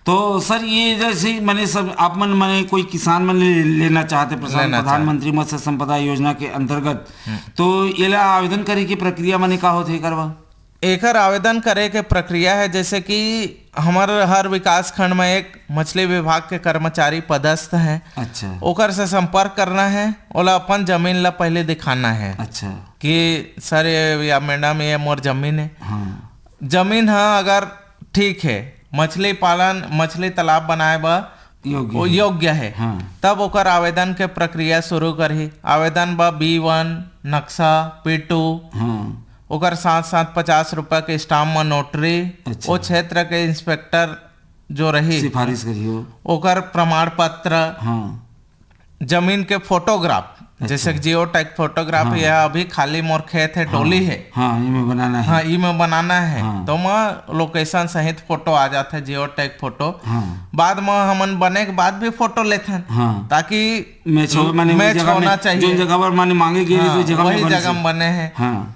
तो सर ये जैसे मैंने सब आप मैंने कोई किसान मन लेना चाहते प्रधानमंत्री मत्स्य संपदा योजना के अंतर्गत, तो ये आवेदन करे की प्रक्रिया मैंने का होते करवा? एकर आवेदन करे के प्रक्रिया है जैसे कि हमारे हर विकास खंड में एक मछली विभाग के कर्मचारी पदस्थ हैं। अच्छा। ओकर से संपर्क करना है, ओला अपन जमीन ला पहले दिखाना है। अच्छा। कि सर या मैडम ये मोर जमीन है। हाँ। जमीन है अगर ठीक है, मछली पालन मछली तालाब बनाए बा योग्य है। हाँ। तब ओकर आवेदन के प्रक्रिया शुरू करही। आवेदन बा B1 नक्शा P2। हाँ। ओकर साथ साथ 50 रुपया के स्टाम्प में नोटरी। अच्छा। वो क्षेत्र के इंस्पेक्टर जो रही सिफारिश करियो, ओकर प्रमाण पत्र। हाँ। जमीन के फोटोग्राफ। अच्छा। जैसे जियो टैग फोटोग्राफ। हाँ। यह अभी खाली मोर खेत है। हाँ। टोली है। हाँ, इमें बनाना है। हाँ, इमें बनाना है। हाँ। तो मैं लोकेशन सहित फोटो आ जाता है, जियो टैग फोटो। हाँ। बाद में हमन बने के बाद भी फोटो लेते हैं। हाँ। ताकि मैच होना चाहिए, जो जगह पर माने मांगे गई वही जगह में बने हैं। हाँ।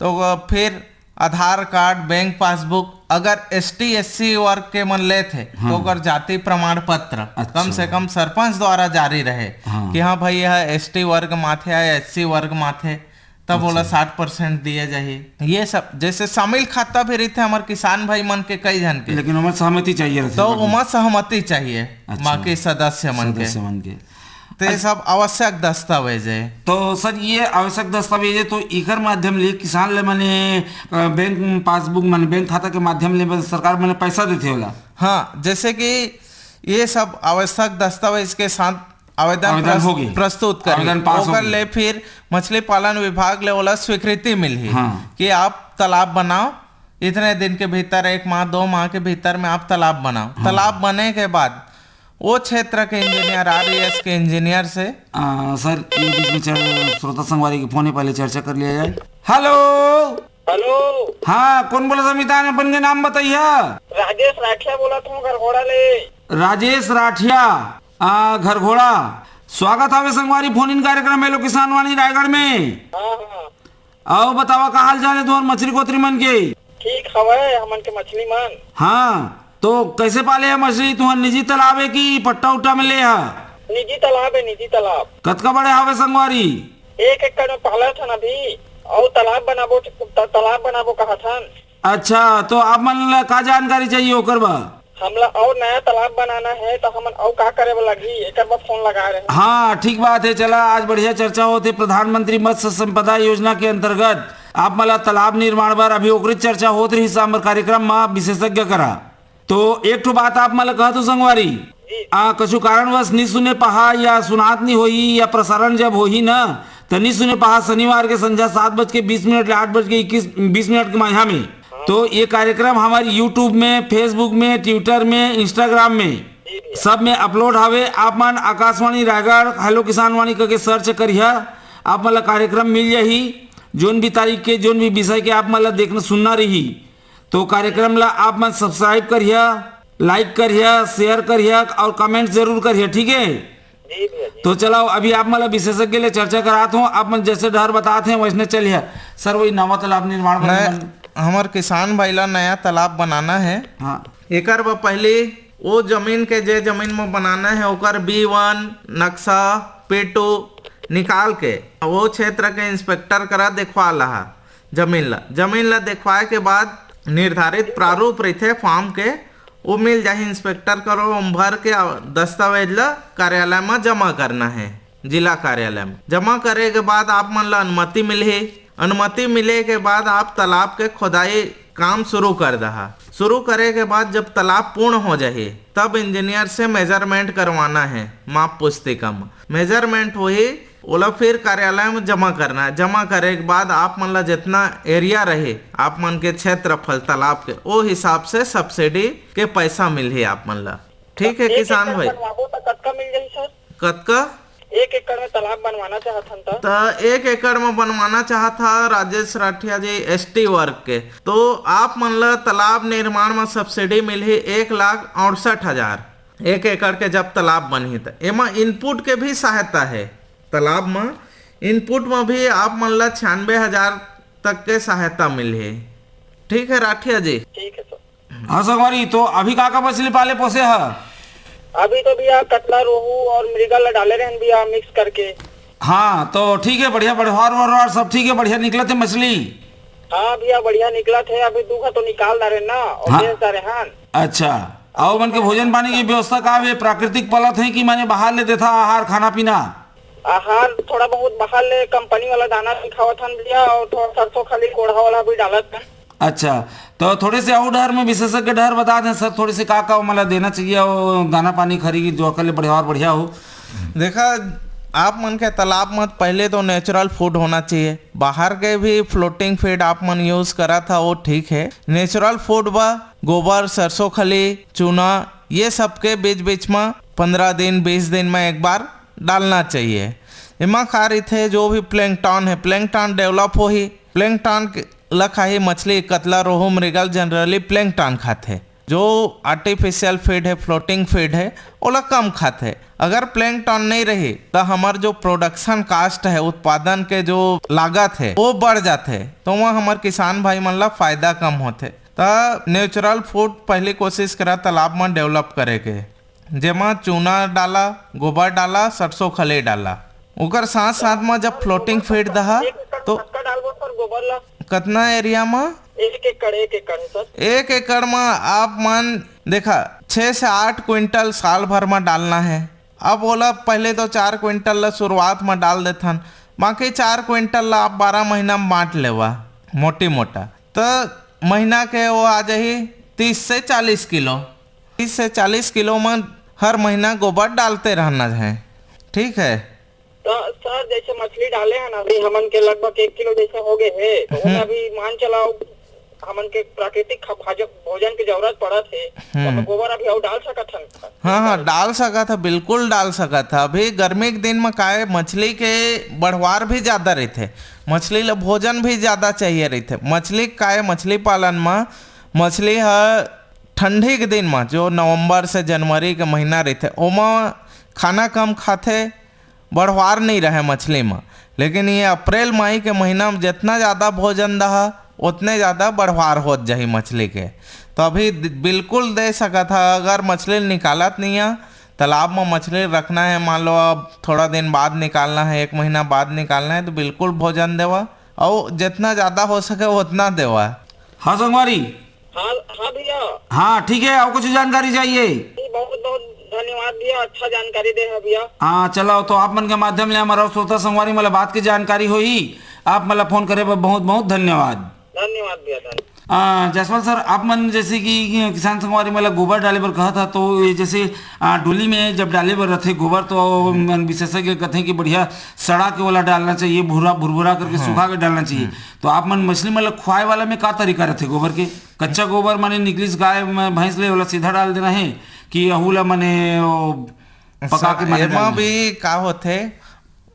तो फिर आधार कार्ड, बैंक पासबुक, अगर ST SC वर्ग के मन ले थे। हाँ। तो अगर जाति प्रमाण पत्र। अच्छा। कम से कम सरपंच द्वारा जारी रहे। हाँ। कि हाँ भाई यह ST वर्ग माथे या SC वर्ग माथे, तब बोला 60% दिए जाइए। ये सब जैसे शामिल खाता भी रहते हमारे किसान भाई मन के कई जन के, लेकिन उमर सहमति चाहिए। तो उमर सहमति चाहिए। अच्छा। बाकी सदस्य मन के तो ये सब आवश्यक दस्तावेज है। तो सर ये आवश्यक दस्तावेज है, तो इकर माध्यम ले किसान ले माने बैंक पासबुक माने बैंक खाता के माध्यम ले सरकार माने पैसा देते होला। हाँ, जैसे कि ये सब आवश्यक दस्तावेज के साथ आवेदन प्रस्तुत कर ले, फिर मछली पालन विभाग ले वाला स्वीकृति मिली। हाँ। कि आप तालाब बनाओ, इतने दिन के भीतर 1 माह 2 माह के भीतर में आप तालाब बनाओ। हाँ। तालाब बने के बाद वो क्षेत्र के इंजीनियर RES के इंजीनियर से सर ये बीच में श्रोता संगवारी के फोन पहले चर्चा कर लिया जाए। Hello hello. हाँ, कौन बोला? समिता ने अपन के नाम बताइए। राजेश राठिया बोला तुम घरघोड़ा ले। राजेश राठिया घरघोड़ा, स्वागत है संगवारी फोन इन कार्यक्रम हेलो किसान वाणी रायगढ़ में। हाँ। आओ बतावा का हाल चाल है तुम्हार मछली कोतरी मन के? ठीक हवे हमन के मछली मन। हाँ, तो कैसे पाले है मछली? तुम्हार निजी तालाब है कि पट्टा उट्टा में ले है? निजी तालाब है, निजी तालाब। कतका बड़े हवे संगवारी? 1 एकड़ में पाला था अभी, और तालाब बनाबो कहा था। अच्छा, तो आप मन का जानकारी चाहिए ओकर बा? हमला और नया तालाब बनाना है, तो हमन और का करे लगी एक बार फोन लगा रहे हैं। हाँ ठीक बात है। चला आज बढ़िया चर्चा होती प्रधानमंत्री मत्स्य संपदा योजना के अंतर्गत आप मला तालाब निर्माण बार अभी ओकरी चर्चा होत रही सामर कार्यक्रम में विशेषज्ञ करा। तो एक ठो बात आप मला कहा तो संगवारी कछु कारणवश नहीं सुने पहा या सुनात नहीं होई या प्रसारण जब होही ना तो नहीं सुने पहा शनिवार के संध्या 7:20 ले 8:20 के माझा में। तो ये कार्यक्रम हमारे YouTube में, Facebook में, ट्विटर में, इंस्टाग्राम में सब में अपलोड हवे। आप मन आकाशवाणी रायगढ़ हेलो किसान वाणी करके सर्च करिए, आप मतलब कार्यक्रम मिल जाही। जोन भी तारीख के जोन भी विषय के आप मतलब देखना सुनना रही तो कार्यक्रम ला आप मन सब्सक्राइब करिए, लाइक करिए, शेयर करिए और कमेंट जरूर करिए, ठीक है? तो चलो अभी आप मतलब विशेषज्ञ ले चर्चा कराते हो, आप मन जैसे डर बताते हैं वैसे चलिए। सर वही नवा तालाब निर्माण हमारे किसान भाई ला नया तालाब बनाना है। हाँ। एकर पहले वो जमीन के जे जमीन में बनाना है ओकर B1 नक्शा P2 निकाल के वो क्षेत्र के इंस्पेक्टर करा देखवा लहा जमीन ला देखवाए के बाद निर्धारित प्रारूप रहते फॉर्म के वो मिल जाए इंस्पेक्टर करो भर के दस्तावेज ला कार्यालय में जमा करना है। जिला कार्यालय में जमा करे के बाद आप मन ला अनुमति मिले। अनुमति मिले के बाद आप तालाब के खोदाई काम शुरू कर दहा। शुरू करे के बाद जब तालाब पूर्ण हो जाए तब इंजीनियर से मेजरमेंट करवाना है। माप पुस्तिका में मेजरमेंट हुई ओला फिर कार्यालय में जमा करना है। जमा करे के बाद आप मन ला जितना एरिया रहे आप मन के क्षेत्रफल तालाब के वो हिसाब से सब्सिडी के पैसा मिले आप मन ला। ठीक है किसान भाई? कतका मिल जाही सर? कतका? 1 एकड़ में तालाब बनवाना चाहत तो 1 एकड़ में बनवाना चाहता राजेश राठिया जी ST वर्ग के, तो आप मन ला तालाब निर्माण में सब्सिडी मिली 1,68,000 1 एकड़ के जब तालाब बनी तो एमा इनपुट के भी सहायता है। तालाब में इनपुट में भी आप मन ला 96,000 तक के सहायता मिली है। ठीक है राठिया जी? ठीक है सर। हाँ संगवारी, तो अभी का मछली पाले पोसे है? अभी तो भैया कतला, रोहू और मृगल डाले रहे भैया मिक्स करके। हाँ तो ठीक है, बढ़िया बढ़िया सब ठीक है, बढ़िया निकले थे मछली। हाँ भैया बढ़िया निकला थे, अभी दूखा तो निकाल रहे ना और हाँ। बेच रहे हैं। अच्छा, आओ मन के भोजन पानी की व्यवस्था का है? प्राकृतिक पलत है कि मैंने बाहर ले देता आहार खाना पीना? आहार थोड़ा बहुत बाहर ले कंपनी वाला दाना भी खावत हन भैया, और थोड़ा सरसों खाली कोढ़ा वाला भी डालत है। अच्छा, तो थोड़े से और डर में विशेषज्ञ डर बता दें सर, थोड़े से का मतलब देना चाहिए और दाना पानी खरी जो अकल बढ़िया हो। देखा, आप मन के तालाब में पहले तो नेचुरल फूड होना चाहिए। बाहर के भी फ्लोटिंग फीड आप मन यूज करा था वो ठीक है। नेचुरल फूड बा गोबर, सरसों खली, चूना, ये सब के बीच बीच में 15 दिन 20 दिन में एक बार डालना चाहिए। इमा खा रही थे जो भी प्लैंकटन है, प्लैंकटन डेवलप हो ही। प्लैंकटन लखा ही मछली, कतला, रोहू, मृगल जनरली प्लैंकटन खाते। जो आर्टिफिशियल फीड है, फ्लोटिंग फीड है, ओला कम खाते। अगर प्लैंकटन नहीं रही तो हमार जो प्रोडक्शन कास्ट है, उत्पादन के जो लागत है वो बढ़ जाते, तो वहाँ हमारे किसान भाई मन ला फायदा कम होते। तो नेचुरल फूड पहले कोशिश करा तालाब में डेवलप करे के, जेमा चूना डाला, गोबर डाला, सरसों खली डाला। ओकर साथ साथ में जब फ्लोटिंग फीड दहा तो डालबो सर गोबर ला कितना एरिया में? 1 एकड़ है सर। 1 एकड़ में आप मन देखा 6 से 8 क्विंटल साल भर में डालना है। अब बोला पहले तो 4 क्विंटल ला शुरुआत में डाल देथन, बाकी 4 क्विंटल ला आप 12 महीना में बांट लेवा मोटी मोटा, तो महीना के वो आ जाही 30 से 40 किलो। 30 से 40 किलो में हर महीना गोबर डालते रहना है, ठीक है। तो सर जैसे मछली डाले हैं ना अभी हमन के लगभग 1 किलो जैसे हो गए है, तो उनमें अभी मान चलाओ हमन के प्राकृतिक भोजन की जरूरत पड़ा थे, तो गोबर अभी और डाल सकत हन? हाँ, डाल सका था, बिल्कुल डाल सका था। अभी गर्मी के दिन में काहे मछली के बढ़वार भी ज्यादा रहते, मछली ला भोजन भी ज्यादा चाहिए रहते। मछली काहे मछली पालन में मछली ठंडी के दिन में जो नवंबर से जनवरी के महीना रहते ओमा खाना कम खाते, बढ़वार नहीं रहे मछली में। लेकिन ये अप्रैल मई के महीना में जितना ज़्यादा भोजन दहा उतने ज़्यादा बढ़वार होत जाही मछली के। तो अभी बिल्कुल दे सका था। अगर मछली निकालत नहीं है, तालाब में मछली रखना है, मान लो अब थोड़ा दिन बाद निकालना है, 1 महीना बाद निकालना है, तो बिल्कुल भोजन देवा और जितना ज़्यादा हो सके उतना देवा। हाँ संगवारी। हाँ हाँ भैया। हाँ ठीक है, और कुछ जानकारी चाहिए? बहुत बहुत धन्यवाद भैया, अच्छा जानकारी दे है भैया। हाँ चलो, तो आप मन के माध्यम ले हमारा श्रोता संगवारी मतलब बात की जानकारी हुई, आप मतलब फोन करे पर बहुत बहुत धन्यवाद। धन्यवाद भैया। जायसवाल सर, आप मन जैसे कि किसान संगवारी मतलब गोबर डाले पर कहा था, तो ये जैसे डोली में जब डाले पर रथे गोबर, तो विशेषज्ञ कहते हैं कि बढ़िया सड़ा के वाला डालना चाहिए, भुरभुरा करके सुखा के डालना चाहिए। तो आप मन मछली मतलब खुआए वाला में का तरीका रहते गोबर के? कच्चा गोबर माने निकलिस गाय भैंस ले वाला सीधा डाल देना है कि अहुला माने पका के माने एमा भी का होते,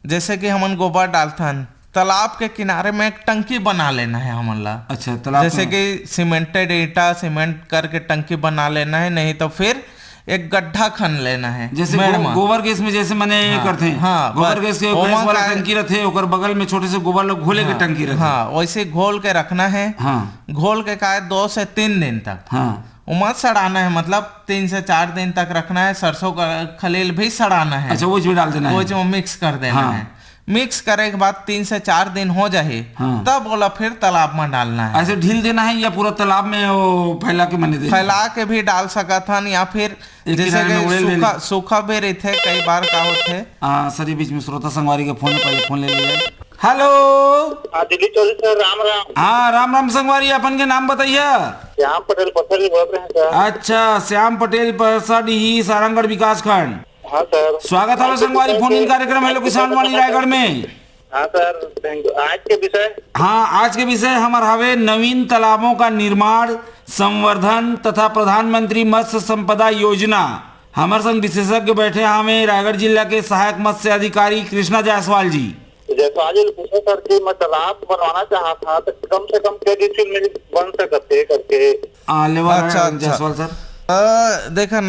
जैसे कि हमन गोबर डालथन, तालाब के किनारे में एक टंकी बना लेना है हमन ला। अच्छा, तालाब जैसे कि सीमेंटेड ईटा सीमेंट करके टंकी बना लेना है, नहीं तो फिर एक गड्ढा खन लेना है। जैसे गोबर गैस में जैसे मैंने करते हैं, हाँ, गोबर गैस के गैस वाला टंकी रहते, ओकर बगल में छोटे से गोबर लोग घोले के टंकी रहते। हाँ, वैसे घोल के रखना है। हाँ, घोल के का 2 से 3 दिन तक हाँ मत सड़ाना है, मतलब 3 से 4 दिन तक रखना है। सरसों का खलील भी सड़ाना है। अच्छा, वो जो डाल देना है, वो जो मिक्स कर देना है। मिक्स करे के बाद 3 से 4 दिन हो जाए, तब बोला फिर तालाब में डालना है। ऐसे ढील देना है या पूरा तालाब में वो फैला के मैंने फैला के भी डाल सका था, या फिर जैसे कि सूखा भी रहते कई बार का होते। सर ये बीच में श्रोता संगवारी के फोन पे फोन ले लिया। Hello, Delhi Chaudhary sir, Ram Ram. हाँ राम राम संगवारी, अपन के नाम बताइए। श्याम पटेल परसडी बोल रहे हैं सर। अच्छा, श्याम पटेल परसडी, सारंगगढ़ विकास खंड। हाँ सर, स्वागत है संगवारी, फोन इन कार्यक्रम हेलो किसान वाणी रायगढ़ में। हाँ सर, आज के विषय, हाँ आज के विषय हमारे हवे नवीन तालाबों का निर्माण, संवर्धन तथा प्रधानमंत्री मत्स्य संपदा योजना। हमारे संग विशेषज्ञ बैठे हमें रायगढ़ जिला के सहायक मत्स्य अधिकारी कृष्णा जायसवाल जी। जायसवाल जी पूछा सर कि मैं तालाब बनवाना चाहा था, तो कम से कम क्या डिस्ट्रिक्ट में बन सकते करके? अच्छा जायसवाल सर, देखा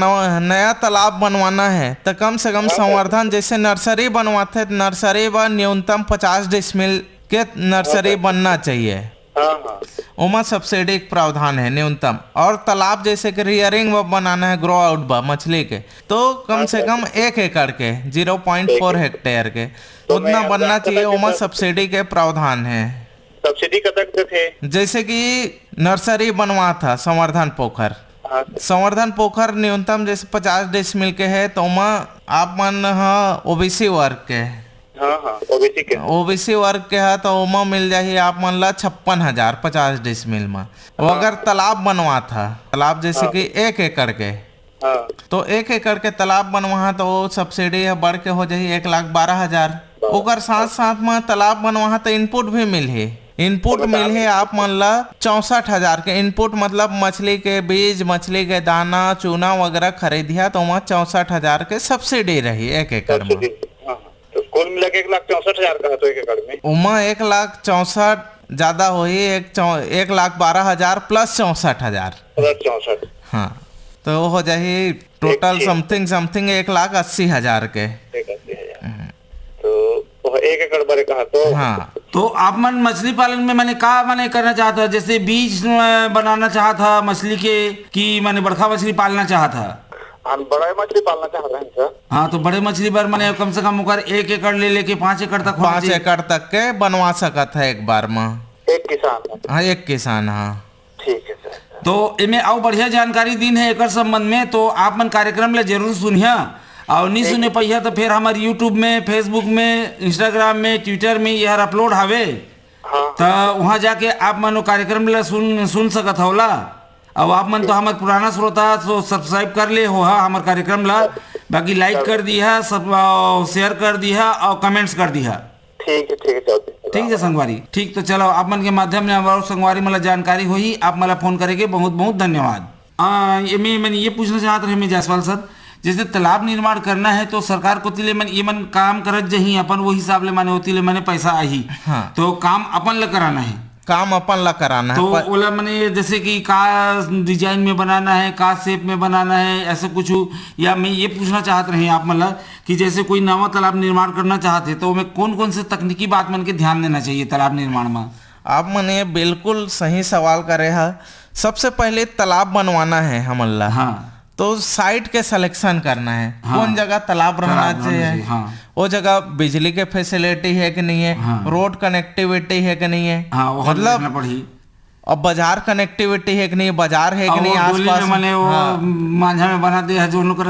नया तालाब बनवाना है तो कम से कम संवर्धन, जैसे नर्सरी बनवाते, नर्सरी व न्यूनतम 50 डिसमिल के नर्सरी बनना चाहिए। हाँ हाँ उमा सब्सिडी के प्रावधान है न्यूनतम। और तालाब जैसे कि रियरिंग बनाना है, ग्रो आउट मछली के, तो कम से कम 1 एकड़ के 0.4 हेक्टेयर के उतना बनना चाहिए। उमा सब्सिडी के प्रावधान है। सब्सिडी कतक के थे? जैसे कि नर्सरी बनवा था संवर्धन पोखर, हाँ संवर्धन पोखर न्यूनतम जैसे 50 डिसमिल के है, तो उमा आप मन ओबीसी वर्ग के, हाँ हाँ ओबीसी के, ओबीसी वर्ग के है तो उमा मिल जाही आप मन ला 56,000 50 डिसमिल में। वो अगर तालाब बनवा था, तालाब जैसे कि 1 एकड़ के, हाँ तो 1 एकड़ के तालाब बनवा तो वो सब्सिडी है बढ़ के हो जाही 1,12,000। ओकर साथ साथ में तालाब बनवा तो इनपुट भी मिल है, इनपुट मिल है आप मन ला 64,000 के। इनपुट मतलब मछली के बीज, मछली के दाना, चूना वगैरह खरीदिया तो वहाँ 64,000 के सब्सिडी रही 1 एकड़ में। हाँ, तो कुल मिला के 1,64,000 का है तो 1 एकड़ में उमा 1,64,000 ज्यादा हुई, 1,12,000 प्लस 64,000। 64। हाँ, तो वो हो जाही टोटल समथिंग 1,80,000 के। 1,80,000 तो 1 एकड़ बड़े कहा तो। हाँ, तो आप मन मछली पालन में मैंने का मैंने करना चाहता, जैसे बीज बनाना चाहता मछली के, कि मैंने बड़का मछली पालना चाहता? हम बड़ा मछली पालना चाह रहे हैं सर। हाँ, तो बड़े मछली पर मैंने कम से कम ओकर 1 एकड़ ले लेके 5 एकड़ तक 5 एकड़ तक के बनवा सकत है एक बार में। एक किसान है? हाँ, एक किसान। हाँ ठीक है सर। तो इनमें और बढ़िया जानकारी दिन है एक संबंध में, तो आप मन कार्यक्रम ले जरूर सुनिया, और नहीं सुने पहिया तो फिर हमारे यूट्यूब में, फेसबुक में, इंस्टाग्राम में, ट्विटर में यह अपलोड हवे, हाँ तो वहाँ जाके आप मन वो कार्यक्रम ला सुन सकत होला। अब आप मन तो हमारे पुराना श्रोता तो सब्सक्राइब कर ले हो हमारे कार्यक्रम ला, बाकी लाइक कर दिया, सब शेयर कर दिया और कमेंट्स कर दिया। ठीक है ठीक है संगवारी, ठीक। तो चलो आप मन के माध्यम में हमारे संगवारी मला जानकारी हुई, आप मला फोन करेंगे, बहुत बहुत धन्यवाद। मैंने ये पूछना चाहता रहे मैं जायसवाल सर, जैसे तालाब निर्माण करना है तो सरकार को तिले मन ये मन काम करत जही अपन वो हिसाब ले माने होती ले माने पैसा आई। हाँ, तो काम अपन ला कराना है, काम अपन ला कराना तो है। ओला मैंने जैसे कि का डिजाइन में बनाना है, का शेप में बनाना है, ऐसा कुछ। या मैं ये पूछना चाहते रहे आप मतलब कि जैसे कोई नवा तालाब निर्माण करना चाहते तो मैं कौन कौन से तकनीकी बात मन के ध्यान देना चाहिए तालाब निर्माण में? आप मैंने बिल्कुल सही सवाल करे है। सबसे पहले तालाब बनवाना है हमन ला, हाँ, तो साइट के सिलेक्शन करना है। हाँ, कौन जगह तालाब रहना चाहिए, हाँ, वो जगह बिजली के फैसिलिटी है कि नहीं है, हाँ, रोड कनेक्टिविटी है कि नहीं है, हाँ, वो मतलब पड़ी, और बाजार कनेक्टिविटी है कि नहीं, बाजार है कि नहीं आसपास, मैंने वो मांझा में बना दे है जो उनको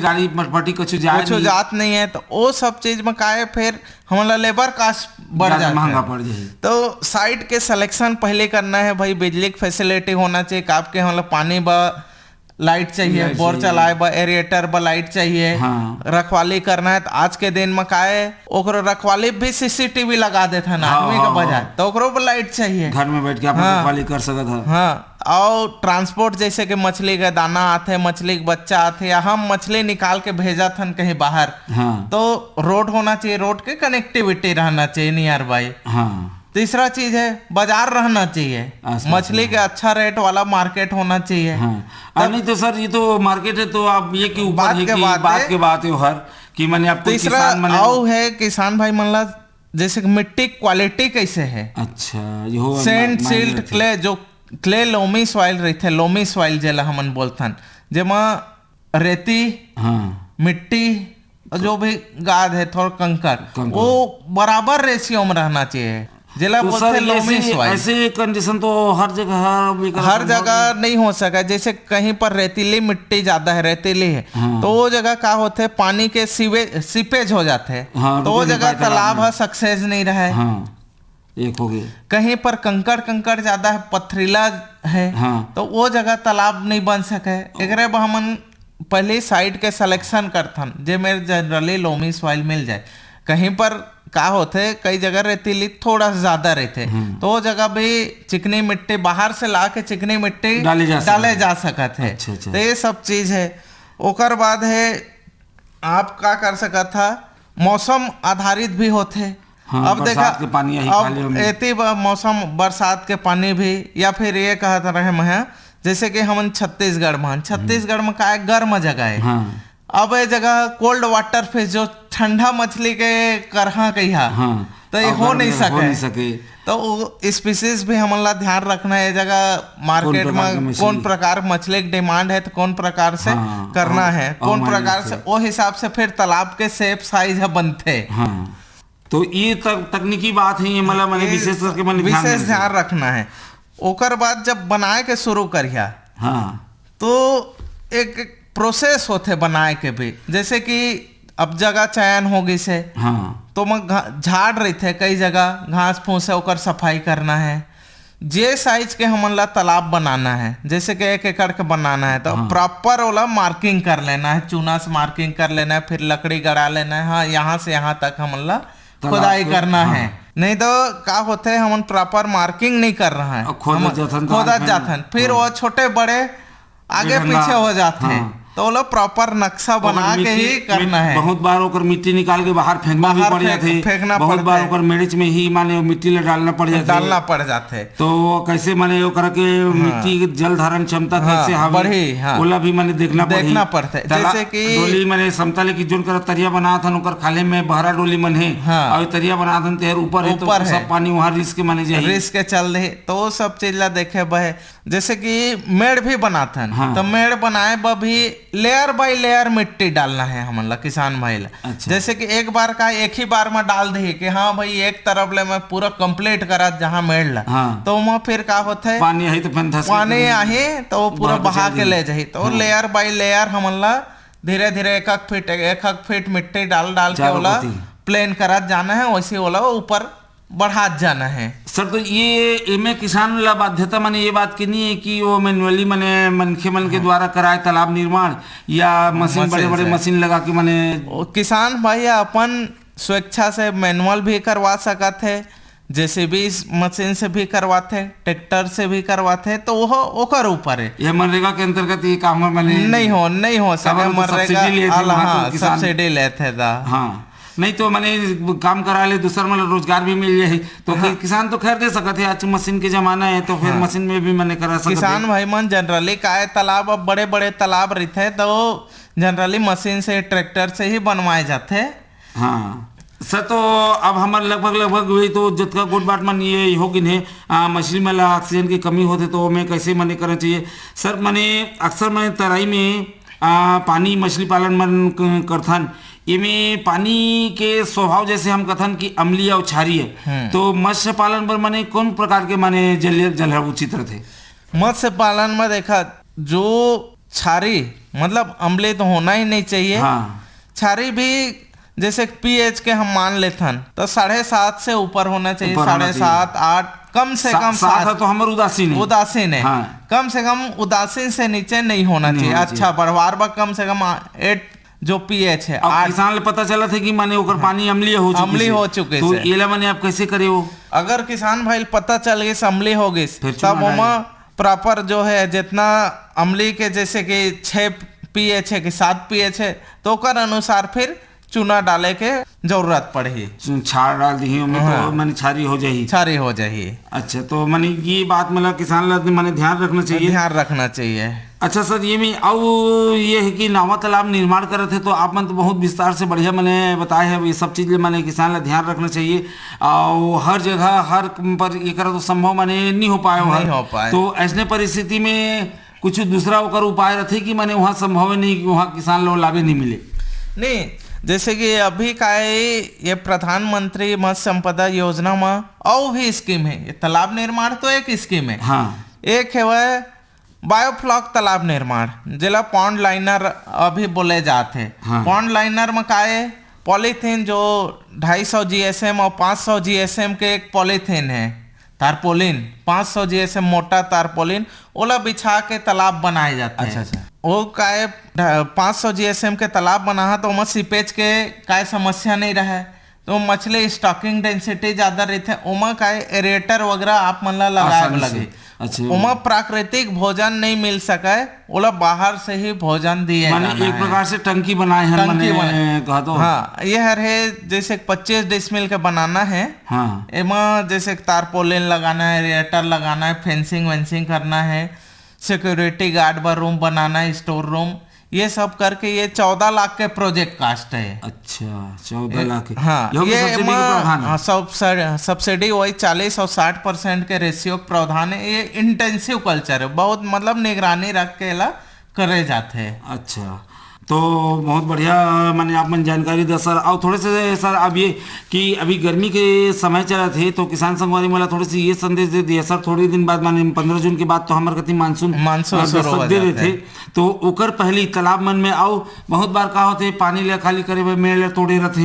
गाड़ी मटपटी कुछ जात नहीं है, तो वो सब चीज में का है फिर हमारा लेबर कास्ट बढ़ जाता है, महंगा पड़ जाए। तो साइट के सिलेक्शन पहले करना है भाई। बिजली की फैसिलिटी होना चाहिए, आपके मतलब पानी बा लाइट चाहिए, बोर चलाए बा एरिएटर बा लाइट चाहिए, हाँ, रखवाली करना है तो आज के दिन में का है ओकरो रखवाली भी सीसीटीवी लगा देता है आदमी का बजाय, तो ओकरो पर लाइट चाहिए, घर में बैठ के आप रखवाली कर सकत है। हाँ, और ट्रांसपोर्ट जैसे कि मछली का दाना आते, मछली के बच्चा आते, या हम मछली निकाल के भेजा था कहीं बाहर, हाँ, तो रोड होना चाहिए, रोड के कनेक्टिविटी रहना चाहिए नियर बाई। हाँ, तीसरा चीज है बाजार रहना चाहिए, मछली के अच्छा रेट वाला मार्केट होना चाहिए। हाँ, नहीं तो सर ये तो मार्केट है, तो आप ये के ऊपर बात के बात है हर कि मैंने आपको तीसरा आओ है किसान भाई मनला जैसे मिट्टी क्वालिटी कैसे है। अच्छा, यो सेंट सिल्ट क्ले, जो क्ले लोमी सॉइल रहते, लोमी सॉइल जेला हमन बोलथन, जेमा रेती, हाँ, मिट्टी जो भी गाद है थोड़ा कंकर, वो बराबर रेशियो में रहना चाहिए, जिला तो बोलते लोमी सॉइल। ऐसे कंडीशन तो हर जगह नहीं हो सका। जैसे कहीं पर रेतीली मिट्टी ज्यादा है, रेतीली है, हाँ, तो वो जगह क्या होते हैं पानी के सीपेज हो जाते हैं, हाँ, तो वो जगह तालाब है सक्सेस नहीं रहा है। हाँ, एक हो गया। कहीं पर कंकड़ ज्यादा है, पथरीला है, हाँ, तो वो जगह तालाब नहीं बन सके। एकरे हमन पहले साइड के सिलेक्शन करथन जे मेरे जनरली लोमी सॉइल मिल जाए। कहीं पर का होते कई जगह रेतीली थोड़ा सा ज्यादा रहते, तो वो जगह भी चिकनी मिट्टी बाहर से ला के चिकनी मिट्टी डाले जा सकत है। अच्छा, अच्छा। तो ये सब चीज है। ओकर बाद है आप का कर सकत था, मौसम आधारित भी होते। हाँ, अब देखा अब एती मौसम बरसात के पानी भी, या फिर ये कहत रहे मैं जैसे कि हम छत्तीसगढ़ में का गर्म जगह है। हाँ, अब ये जगह कोल्ड वाटर फिश जो ठंडा मछली के करहा कहिया, हाँ, तो ये हो नहीं सके सके। तो स्पीसीज भी हमला ध्यान रखना है जगह मार्केट में कौन प्रकार मछली की डिमांड है तो कौन प्रकार से करना है, कौन प्रकार से वो हिसाब से फिर तालाब के शेप साइज है बनते। हाँ, तो ये तकनीकी बात है, ये मतलब मैंने विशेष करके मैंने विशेष ध्यान रखना है। ओकर बाद जब बनाए के शुरू करिया हाँ तो एक प्रोसेस होते बनाए के भी, जैसे कि अब जगह चयन होगी से हाँ तो मैं झाड़ रही थे कई जगह घास फूस है ओकर सफाई करना है। जे साइज के हमन ला तालाब बनाना है, जैसे कि 1 एकड़ के बनाना है तो प्रॉपर ओला मार्किंग कर लेना है, चूना से मार्किंग कर लेना है, फिर लकड़ी गड़ा लेना है। हाँ, यहाँ से यहाँ तक हमन ला खुदाई करना है। नहीं तो का होते हमन प्रॉपर मार्किंग नहीं कर रहा है, खोदा जाथन, फिर वो छोटे बड़े आगे पीछे हो जाते हैं। तो वो लोग प्रॉपर नक्शा बना के ही करना है। बहुत बार ओकर मिट्टी निकाल के बाहर फेंकना भी पड़ जाते, बहुत बार ओकर मेड़च में ही माने मिट्टी ले डालना पड़ जाते। तो कैसे माने ओकर के मिट्टी जल धारण क्षमता कैसे हवे ओला भी माने देखना पड़ता है। जैसे कि डोली माने समतल की जोन कर तरिया बनाथन ओकर खाले में बहरा डोली मन है और तरिया बनाथन तेर ऊपर है तो सब पानी वहां रिस्क के माने जाए, रिस्क के चल रहे तो वो सब चीज ला देखे बहे। जैसे कि मेड़ भी बनाथन तो मेड़ बनाए भी लेयर बाय लेयर मिट्टी डालना है हमन ला किसान भाई ला। अच्छा। जैसे कि एक बार का एक ही बार में डाल दे कि हाँ भाई एक तरफ ले मैं पूरा कंप्लीट करा जहाँ मेड़ ला तो वहाँ फिर का होता है पानी आई तो पानी आही तो वो पूरा बहा के ले जाही। तो लेयर बाय लेयर हमन ला धीरे धीरे 1 फीट मिट्टी डाल के ओला प्लेन करा जाना है, वैसे ओला ऊपर बढ़ा जाना है। सर तो ये इमे किसान ला बाध्यता माने ये बात की नहीं है कि वो मैनुअली माने मनखे मन के द्वारा कराए तालाब निर्माण या मशीन बड़े बड़े मशीन लगा के माने किसान भाई अपन स्वेच्छा से मैनुअल भी करवा सकते है, जेसीबी मशीन से भी करवाते, ट्रैक्टर से भी करवाते, तो वो ओकर ऊपर है। ये मनरेगा के अंतर्गत ये काम माने नहीं हो सके, मनरेगा सब्सिडी लेते था। हाँ, नहीं तो मैंने काम करा ले दूसरा मतलब रोजगार भी मिल जाए तो किसान तो खैर दे सकते है। आज मशीन के जमाना है तो फिर मशीन में भी मैंने करा सकते। किसान भाई मन जनरली काय तालाब अब बड़े बड़े तालाब रहते तो जनरली मशीन से ट्रैक्टर से ही बनवाए जाते। हाँ सर, तो अब हमारे लगभग वही तो जितना गुड बाट मन ये होगिन है मछली में ऑक्सीजन की कमी होते तो मैं कैसे मैंने करना चाहिए सर। मैंने अक्सर मैं तराई में पानी मछली पालन मन करथन, इमें पानी के स्वभाव जैसे हम कथन की अम्लीय और क्षारीय है, तो मत्स्य पालन पर माने कौन प्रकार के माने जल उचित रहते? मत्स्य पालन में देखा जो क्षारी मतलब अम्लीय तो होना ही नहीं चाहिए। क्षारी भी जैसे पीएच के हम मान लेथन तो 7.5 से ऊपर होना चाहिए, 7.5 8 कम से कम 7 तो हमारे उदासीन है। कम से कम उदासीन से नीचे नहीं होना चाहिए। अच्छा बढ़वार बा कम से कम 8 जो पीएच है। किसान ले पता चला था कि माने ओकर पानी अम्लीय हो चुके तो ये माने आप कैसे करे वो? अगर किसान भाई पता चल गई अम्लीय हो गई तब वो प्रॉपर जो है जितना अम्लीय के जैसे कि 6 पीएच है कि 7 पीएच है तो ओकर अनुसार फिर चूना डाले के जरूरत पड़े, छाड़ डाल दी तो मैंने छारी हो जाही। अच्छा, तो मैंने ये बात मतलब किसान मैंने ध्यान रखना चाहिए। अच्छा सर, ये में और ये है कि नावा तालाब निर्माण कर रहे थे तो आप मन तो बहुत विस्तार से बढ़िया मैंने बताया है, ये सब चीज़ मैंने किसान ला ध्यान रखना चाहिए। और हर जगह हर पर ये करा तो संभव मैंने नहीं हो पाए तो ऐसे परिस्थिति में कुछ दूसरा होकर उपाय रहते कि मैंने वहाँ संभव नहीं कि वहाँ किसान लोग लाभ नहीं मिले। नहीं, जैसे कि अभी का ये प्रधानमंत्री मत्स्य संपदा योजना में और भी स्कीम है। ये तालाब निर्माण तो एक स्कीम है। एक है वह बायोफ्लॉक तालाब निर्माण जिला पॉन्ड लाइनर अभी बोले जाते। पॉन्ड लाइनर में का पॉलीथीन जो 250 जीएसएम और 500 जीएसएम के एक पॉलीथीन है, तारपोलिन 500 जीएसएम मोटा तारपोलिन ओला बिछा के तालाब बनाए जाते हैं। अच्छा। वो काय 500 जीएसएम के तालाब बना तो वहाँ सीपेज के काय समस्या नहीं रहे तो मछली स्टॉकिंग डेंसिटी ज्यादा रहते, उमा का एरेटर वगैरह आप मन ला लगाए लगे। अच्छा, उमा प्राकृतिक भोजन नहीं मिल सका, ओला बाहर से ही भोजन दिए एक प्रकार से टंकी बनाए हैं कहा तो। हाँ, ये हर है जैसे 25 डिसमिल के बनाना है। एमा जैसे तारपोलिन लगाना है, एरेटर लगाना है, फेंसिंग वेंसिंग करना है, सिक्योरिटी गार्ड बर रूम बनाना है, स्टोर रूम, ये सब करके ये 14 लाख के प्रोजेक्ट कास्ट है। अच्छा 14 लाख के। हाँ यो भी ये सब्सिडी के प्रावधान है। सब्सिडी वही 40 और 60% के रेशियो प्रावधान है। ये इंटेंसिव कल्चर है, बहुत मतलब निगरानी रख के ला करे जाते हैं। अच्छा तो बहुत बढ़िया मैंने आप मन जानकारी दा सर। और थोड़े से सर अब ये कि अभी गर्मी के समय चला थे तो किसान संगवारी वाला थोड़ी सी ये संदेश दे दिया सर, थोड़ी दिन बाद माने 15 जून के बाद तो हमारे कति मानसून शुरू दे रहे थे, तो ओकर पहली तालाब मन में आओ बहुत बार का होते पानी ले खाली करे हुए मेड़ तोड़े रहते,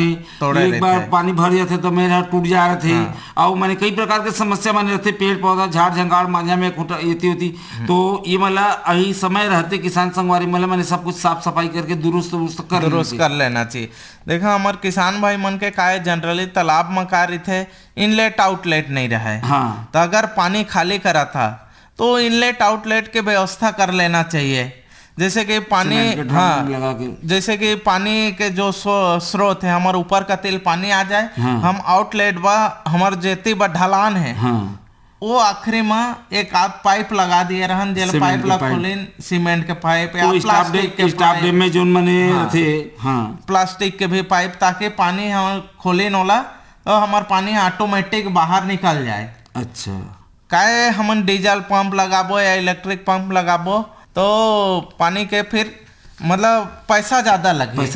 एक बार पानी भर जाते तो मेड़ टूट जा रहे थे। और मैंने कई प्रकार के समस्या माने रहते, पेड़ पौधा झाड़ झंगाड़ मांझा में होती तो ये मतलब अही समय रहते किसान संगवारी मतलब मैंने सब कुछ साफ सफाई करके दुरुस्त कर लेना चाहिए। देखो हमारे किसान भाई मन के काय जनरली तालाब में कार्य थे इनलेट आउटलेट नहीं रहा है। हाँ। तो अगर पानी खाली करा था तो इनलेट आउटलेट के व्यवस्था कर लेना चाहिए, जैसे कि पानी जैसे कि पानी के जो स्रोत है हमारे ऊपर का तेल पानी आ जाए। हम आउटलेट बा हमारे जेती बा ढलान है वो आखिरी में एक आध पाइप लगा दिए रहन, जेल पाइप ला खोलिन सीमेंट के पाइप या प्लास्टिक के पाइप में जो मने थे। हाँ प्लास्टिक के भी पाइप, ताकि पानी हम खोलिन होला तो हमार पानी ऑटोमेटिक बाहर निकल जाए। अच्छा काहे हमन डीजल पंप लगाबो या इलेक्ट्रिक पंप लगाबो तो पानी के फिर मतलब पैसा ज्यादा लगे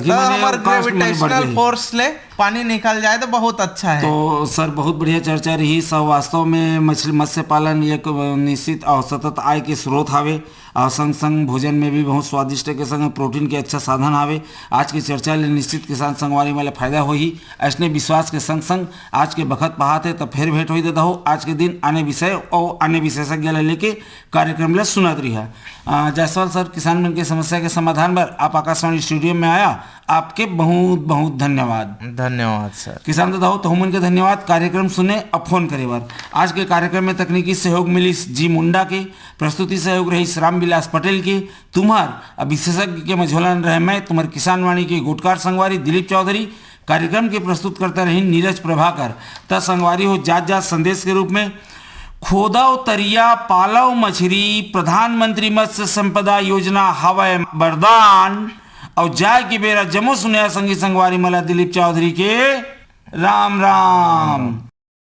तो हमारे ग्रेविटेशनल फोर्स ले पानी निकल जाए तो बहुत अच्छा है। तो सर बहुत बढ़िया चर्चा रही सब। वास्तव में मत्स्य पालन एक निश्चित और सतत आय के स्रोत हावे और संग संग भोजन में भी बहुत स्वादिष्ट के संग प्रोटीन के अच्छा साधन हावे। आज की चर्चा ले निश्चित किसान संगवारी वाले फायदा हो ही ऐसने विश्वास के संग संग आज के बखत पहात है तब फिर भेंट हो देता हो आज के दिन आने विषय और आने विशेषज्ञ लेके कार्यक्रम ले सुनत रही है। जायसवाल सर किसान मन के समस्या के समाधान पर आप आकाशवाणी स्टूडियो में आया, आपके बहुत बहुत धन्यवाद। धन्यवाद सर। किसान दादा हो तो हमन के धन्यवाद कार्यक्रम सुने अब फोन करे बार। आज के कार्यक्रम में तकनीकी सहयोग मिली जी मुंडा के, प्रस्तुति सहयोग रही राम विलास पटेल के, तुम्हार विशेषज्ञ के मझोलन रहे मैं तुम्हार किसान वाणी के गुटकार संगवारी दिलीप चौधरी। कार्यक्रम के प्रस्तुत करता रही नीरज प्रभाकर। त संगवारी हो जात जात संदेश के रूप में खोदाओ तरिया पालाओ मछली प्रधानमंत्री मत्स्य संपदा योजना हवाए वरदान और जाय की बेरा जमो सुनया संगी संगवारी मला दिलीप चौधरी के राम राम।